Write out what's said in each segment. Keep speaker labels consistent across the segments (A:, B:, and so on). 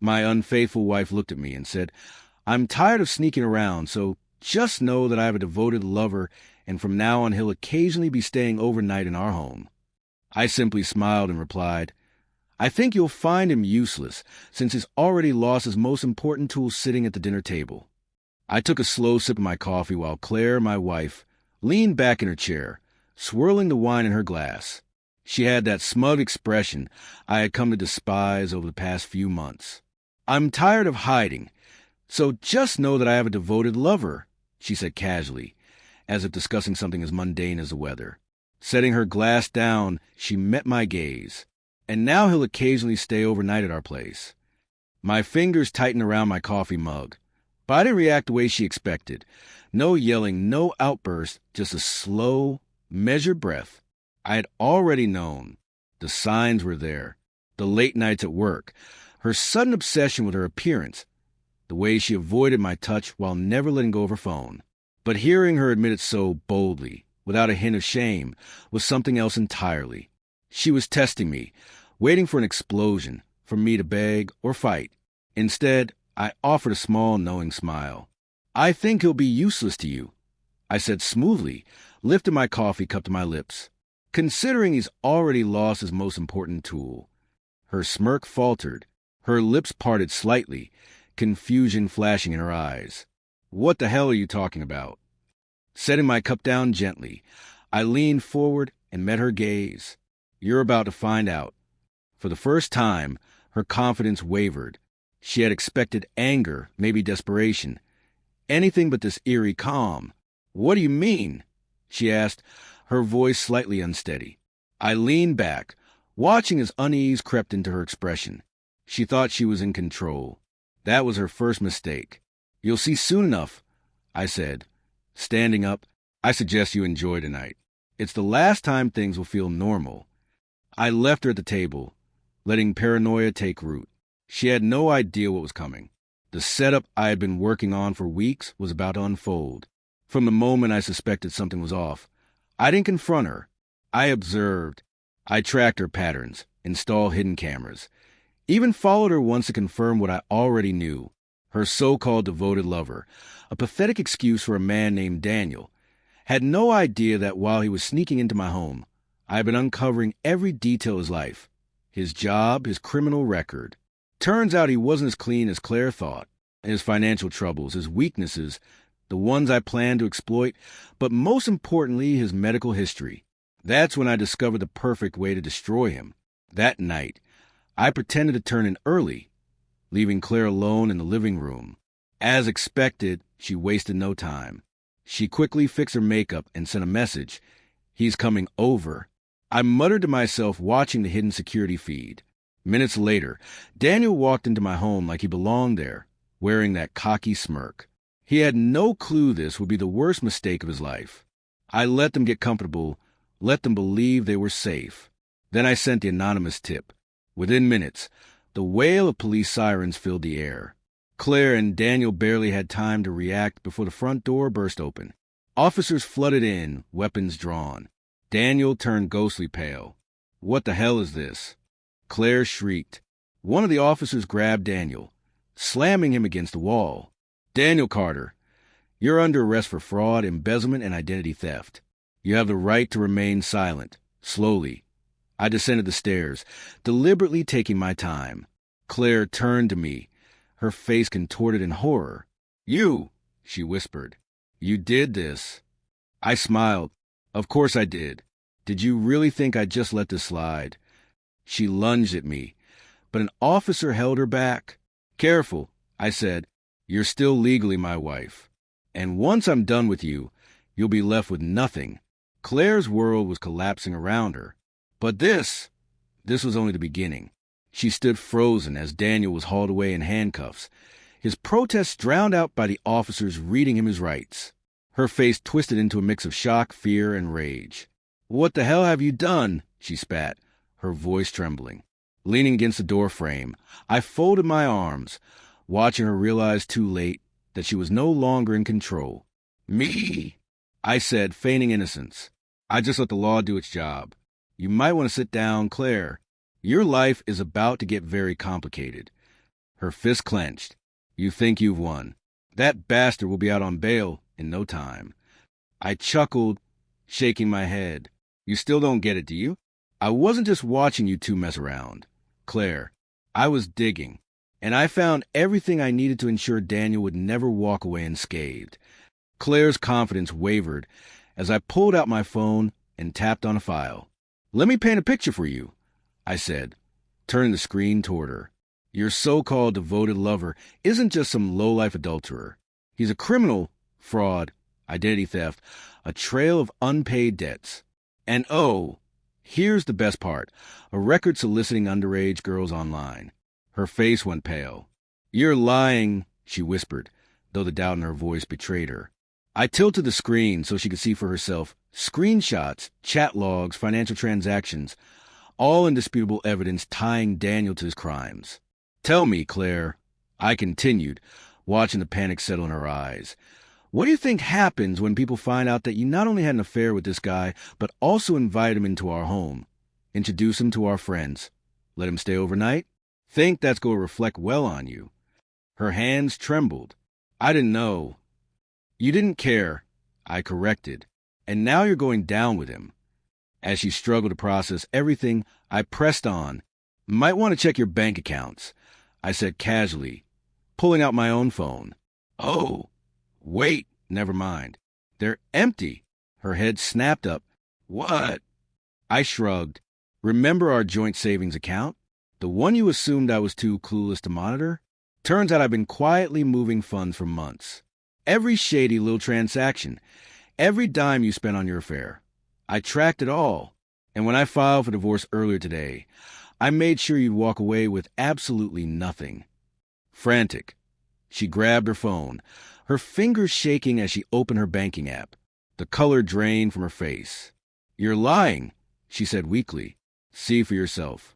A: My unfaithful wife looked at me and said, "I'm tired of sneaking around, so just know that I have a devoted lover, and from now on he'll occasionally be staying overnight in our home." I simply smiled and replied, "I think you'll find him useless, since he's already lost his most important tool sitting at the dinner table." I took a slow sip of my coffee while Claire, my wife, leaned back in her chair, swirling the wine in her glass. She had that smug expression I had come to despise over the past few months. "I'm tired of hiding, so just know that I have a devoted lover," she said casually, as if discussing something as mundane as the weather. Setting her glass down, she met my gaze. "And now he'll occasionally stay overnight at our place." My fingers tightened around my coffee mug, but I didn't react the way she expected. No yelling, no outburst, just a slow, measured breath. I had already known. The signs were there. The late nights at work, her sudden obsession with her appearance, the way she avoided my touch while never letting go of her phone. But hearing her admit it so boldly, without a hint of shame, was something else entirely. She was testing me, waiting for an explosion, for me to beg or fight. Instead, I offered a small, knowing smile. "I think he'll be useless to you," I said smoothly, lifting my coffee cup to my lips, "considering he's already lost his most important tool." Her smirk faltered. Her lips parted slightly, confusion flashing in her eyes. "What the hell are you talking about?" Setting my cup down gently, I leaned forward and met her gaze. "You're about to find out." For the first time, her confidence wavered. She had expected anger, maybe desperation. Anything but this eerie calm. "What do you mean?" she asked, her voice slightly unsteady. I leaned back, watching as unease crept into her expression. She thought she was in control. That was her first mistake. "You'll see soon enough," I said. Standing up, "I suggest you enjoy tonight. It's the last time things will feel normal." I left her at the table, letting paranoia take root. She had no idea what was coming. The setup I had been working on for weeks was about to unfold. From the moment I suspected something was off, I didn't confront her. I observed. I tracked her patterns, installed hidden cameras, even followed her once to confirm what I already knew. Her so-called devoted lover, a pathetic excuse for a man named Daniel, had no idea that while he was sneaking into my home, I had been uncovering every detail of his life, his job, his criminal record. Turns out he wasn't as clean as Claire thought. His financial troubles, his weaknesses, the ones I planned to exploit, but most importantly, his medical history. That's when I discovered the perfect way to destroy him. That night, I pretended to turn in early, leaving Claire alone in the living room. As expected, she wasted no time. She quickly fixed her makeup and sent a message. "He's coming over." I muttered to myself, watching the hidden security feed. Minutes later, Daniel walked into my home like he belonged there, wearing that cocky smirk. He had no clue this would be the worst mistake of his life. I let them get comfortable, let them believe they were safe. Then I sent the anonymous tip. Within minutes, the wail of police sirens filled the air. Claire and Daniel barely had time to react before the front door burst open. Officers flooded in, weapons drawn. Daniel turned ghostly pale. "What the hell is this?" Claire shrieked. One of the officers grabbed Daniel, slamming him against the wall. "Daniel Carter, you're under arrest for fraud, embezzlement, and identity theft. You have the right to remain silent." Slowly, I descended the stairs, deliberately taking my time. Claire turned to me, her face contorted in horror. "You," she whispered. "You did this." I smiled. "Of course I did. Did you really think I'd just let this slide?" She lunged at me, but an officer held her back. "Careful," I said. "You're still legally my wife. And once I'm done with you, you'll be left with nothing." Claire's world was collapsing around her. But this was only the beginning. She stood frozen as Daniel was hauled away in handcuffs, his protests drowned out by the officers reading him his rights. Her face twisted into a mix of shock, fear, and rage. "What the hell have you done?" she spat, her voice trembling. Leaning against the door frame, I folded my arms, watching her realize too late that she was no longer in control. "Me," I said, feigning innocence. "I just let the law do its job. You might want to sit down, Claire. Your life is about to get very complicated." Her fist clenched. You think you've won. That bastard will be out on bail in no time. I chuckled, shaking my head. You still don't get it, do you? I wasn't just watching you two mess around. Claire, I was digging, and I found everything I needed to ensure Daniel would never walk away unscathed. Claire's confidence wavered as I pulled out my phone and tapped on a file. Let me paint a picture for you, I said, turning the screen toward her. Your so-called devoted lover isn't just some low-life adulterer. He's a criminal, fraud, identity theft, a trail of unpaid debts. And oh, here's the best part, a record soliciting underage girls online. Her face went pale. You're lying, she whispered, though the doubt in her voice betrayed her. I tilted the screen so she could see for herself screenshots, chat logs, financial transactions, all indisputable evidence tying Daniel to his crimes. Tell me, Claire, I continued, watching the panic settle in her eyes. What do you think happens when people find out that you not only had an affair with this guy, but also invite him into our home, introduce him to our friends, let him stay overnight? Think that's going to reflect well on you. Her hands trembled. I didn't know. You didn't care, I corrected, and now you're going down with him. As she struggled to process everything, I pressed on. Might want to check your bank accounts, I said casually, pulling out my own phone. Oh, wait, never mind. They're empty. Her head snapped up. What? I shrugged. Remember our joint savings account? The one you assumed I was too clueless to monitor? Turns out I've been quietly moving funds for months. Every shady little transaction, every dime you spent on your affair. I tracked it all. And when I filed for divorce earlier today, I made sure you'd walk away with absolutely nothing. Frantic, she grabbed her phone, her fingers shaking as she opened her banking app. The color drained from her face. You're lying, she said weakly. See for yourself.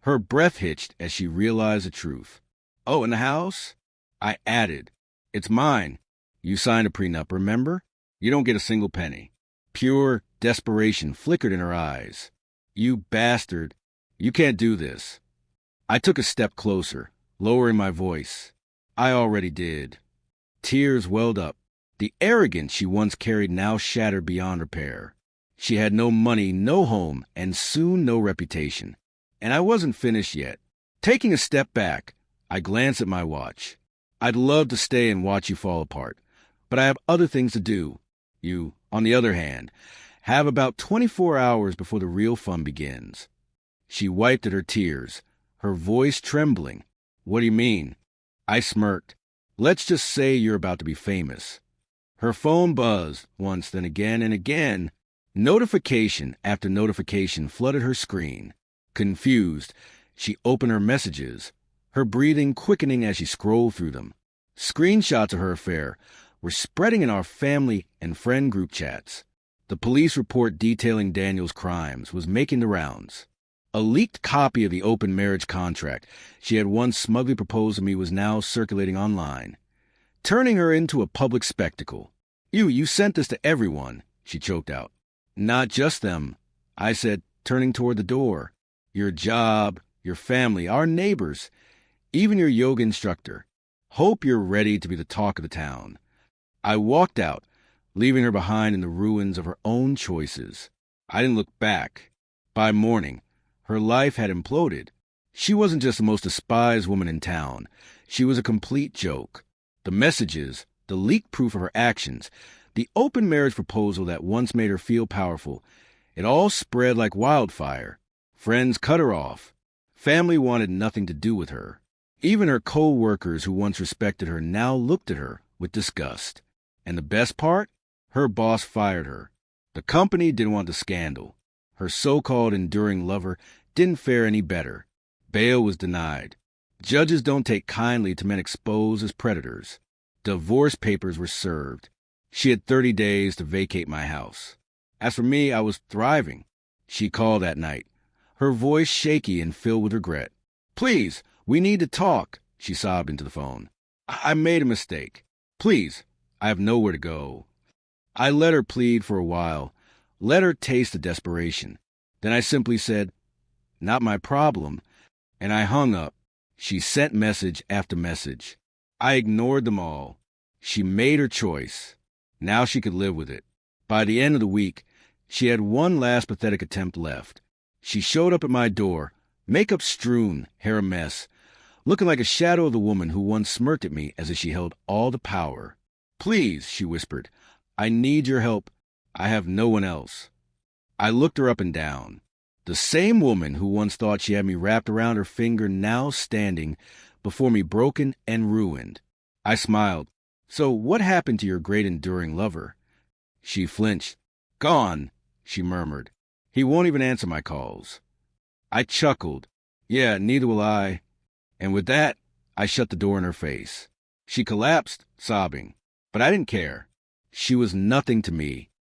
A: Her breath hitched as she realized the truth. Oh, and the house? I added. It's mine. You signed a prenup, remember? You don't get a single penny. Pure desperation flickered in her eyes. You bastard. You can't do this. I took a step closer, lowering my voice. I already did. Tears welled up. The arrogance she once carried now shattered beyond repair. She had no money, no home, and soon no reputation. And I wasn't finished yet. Taking a step back, I glanced at my watch. I'd love to stay and watch you fall apart, but I have other things to do. You, on the other hand, have about 24 hours before the real fun begins. She wiped at her tears, her voice trembling. What do you mean? I smirked. Let's just say you're about to be famous. Her phone buzzed once, then again and again. Notification after notification flooded her screen. Confused, she opened her messages, her breathing quickening as she scrolled through them. Screenshots of her affair were spreading in our family and friend group chats. The police report detailing Daniel's crimes was making the rounds. A leaked copy of the open marriage contract she had once smugly proposed to me was now circulating online, turning her into a public spectacle. You sent this to everyone, she choked out. Not just them, I said, turning toward the door. Your job, your family, our neighbors, even your yoga instructor. Hope you're ready to be the talk of the town. I walked out, leaving her behind in the ruins of her own choices. I didn't look back. By morning, her life had imploded. She wasn't just the most despised woman in town. She was a complete joke. The messages, the leaked proof of her actions, the open marriage proposal that once made her feel powerful, it all spread like wildfire. Friends cut her off. Family wanted nothing to do with her. Even her co-workers who once respected her now looked at her with disgust. And the best part? Her boss fired her. The company didn't want the scandal. Her so-called enduring lover didn't fare any better. Bail was denied. Judges don't take kindly to men exposed as predators. Divorce papers were served. She had 30 days to vacate my house. As for me, I was thriving. She called that night, her voice shaky and filled with regret. Please, we need to talk, she sobbed into the phone. I made a mistake. Please, I have nowhere to go. I let her plead for a while, let her taste the desperation. Then I simply said, not my problem, and I hung up. She sent message after message. I ignored them all. She made her choice. Now she could live with it. By the end of the week, she had one last pathetic attempt left. She showed up at my door, makeup strewn, hair a mess, looking like a shadow of the woman who once smirked at me as if she held all the power. "Please," she whispered, "I need your help. I have no one else." I looked her up and down. The same woman who once thought she had me wrapped around her finger now standing before me broken and ruined. I smiled. "So what happened to your great enduring lover?" She flinched. "Gone," she murmured. "He won't even answer my calls." I chuckled. "Yeah, neither will I." And with that, I shut the door in her face. She collapsed, sobbing. But I didn't care. She was nothing to me.